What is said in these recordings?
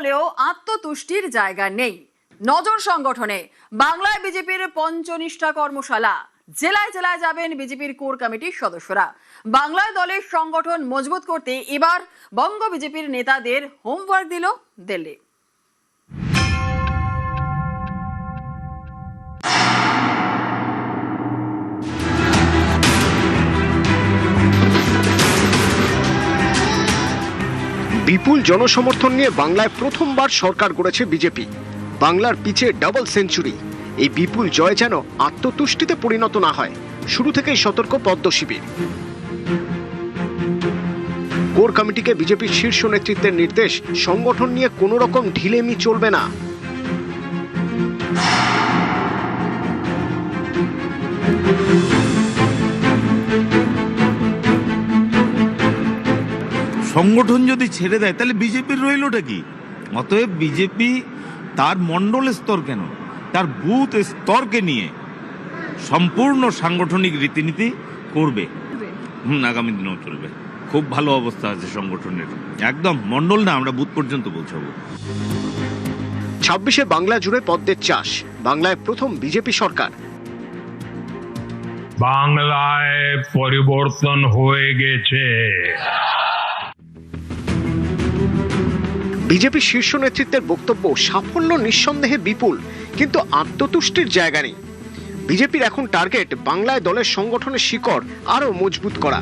দলেও আত্মতুষ্টির জায়গা নেই। নজর সংগঠনে বাংলায় বিজেপির পঞ্চনিষ্ঠা কর্মশালা। জেলায় জেলায় যাবেন বিজেপির কোর কমিটির সদস্যরা। বাংলায় দলের সংগঠন মজবুত করতে এবার বঙ্গ বিজেপির নেতাদের হোমওয়ার্ক দিল দিল্লি। বিপুল জনসমর্থন নিয়ে বাংলায় প্রথমবার সরকার গড়েছে বিজেপি। বাংলার পিচে ডাবল সেঞ্চুরি। এই বিপুল জয় যেন আত্মতুষ্টিতে পরিণত না হয়, শুরু থেকেই সতর্ক পদ্ম শিবির। কোর কমিটিকে বিজেপির শীর্ষ নেতৃত্বের নির্দেশ, সংগঠন নিয়ে কোনো রকম ঢিলেমি চলবে না। সংগঠন যদি ছেড়ে দেয় তাহলে বিজেপির রইলটা কি? অতএব বিজেপি তার মণ্ডল স্তর কেন, তার বুথ স্তরকে নিয়ে সম্পূর্ণ সাংগঠনিক রীতিনীতি করবে। আগামী দিনেও চলবে। খুব ভালো অবস্থা আছে সংগঠনের, একদম মণ্ডল না, আমরা বুথ পর্যন্ত পৌঁছাবো। 26-এ বাংলা জুড়ে পদ্মের চাষ। বাংলায় প্রথম বিজেপি সরকার। বাংলায় পরিবর্তন হয়ে গেছে। বিজেপি শীর্ষ নেতৃত্বের বক্তব্য, সাফল্য নিঃসন্দেহে বিপুল, কিন্তু আত্মতুষ্টির জায়গা নেই। বিজেপির এখন টার্গেট বাংলায় দলের সংগঠনের শিকড় আরো মজবুত করা।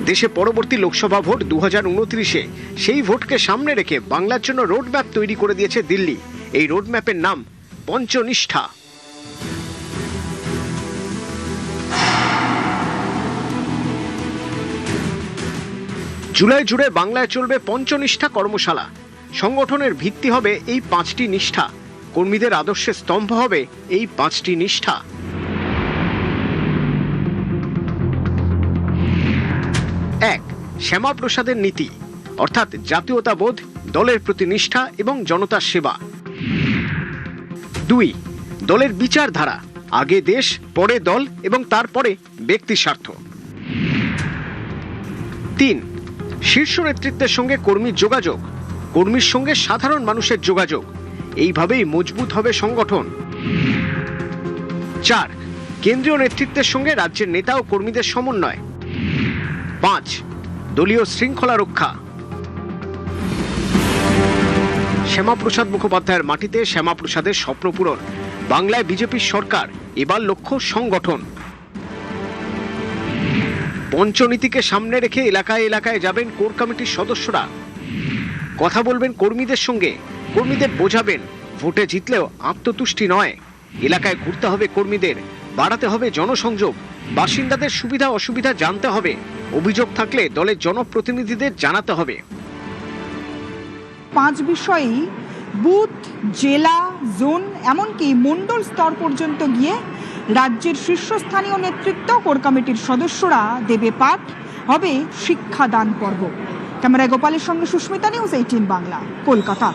দেশে পরবর্তী লোকসভা ভোট 2029-এ, সেই ভোটকে সামনে রেখে বাংলার জন্য রোডম্যাপ তৈরি করে দিয়েছে দিল্লি। এই রোডম্যাপের নাম পঞ্চনিষ্ঠা। জুলাই জুড়ে বাংলায় চলবে পঞ্চনিষ্ঠা কর্মশালা। সংগঠনের ভিত্তি হবে এই 5টি নিষ্ঠা, কর্মীদের আদর্শের স্তম্ভ হবে এই 5টি নিষ্ঠা। 1. শ্যামাপ্রসাদের নীতি, অর্থাৎ জাতীয়তাবোধ, দলের প্রতি নিষ্ঠা এবং জনতার সেবা। 2. দলের বিচারধারা, আগে দেশ, পরে দল এবং তারপরে ব্যক্তি স্বার্থ। 3. শীর্ষ নেতৃত্বের সঙ্গে কর্মীর যোগাযোগ, কর্মীর সঙ্গে সাধারণ মানুষের যোগাযোগ। এইভাবেই মজবুত হবে সংগঠন। 4. কেন্দ্রীয় নেতৃত্বের সঙ্গে রাজ্যের নেতা ও কর্মীদের সমন্বয়। 5. দলীয় শৃঙ্খলা রক্ষা। শ্যামাপ্রসাদ মুখোপাধ্যায়ের মাটিতে শ্যামাপ্রসাদের স্বপ্ন পূরণ। বাংলায় বিজেপির সরকার, এবার লক্ষ্য সংগঠন। পঞ্চনীতিকে সামনে রেখে এলাকায় এলাকায় যাবেন কোর কমিটির সদস্যরা। কথা বলবেন কর্মীদের সঙ্গে, কর্মীদের বোঝাবেন ভোটে জিতলেও আত্মতুষ্টি নয়। এলাকায় ঘুরতে হবে কর্মীদের, বাড়াতে হবে জনসংযোগ, বাসিন্দাদের সুবিধা অসুবিধা জানতে হবে, অভিযোগ থাকলে দলের জনপ্রতিনিধিদের জানাতে হবে। 5 বিষয়েই বুথ, জেলা, জোন, এমনকি মণ্ডল স্তর পর্যন্ত গিয়ে রাজ্যের শীর্ষস্থানীয় নেতৃত্ব, কোর কমিটির সদস্যরা দেবে পাঠ, হবে শিক্ষাদান পর্ব। ক্যামেরায় গোপালের সঙ্গে সুস্মিতা, নিউজ 18 বাংলা, কলকাতা।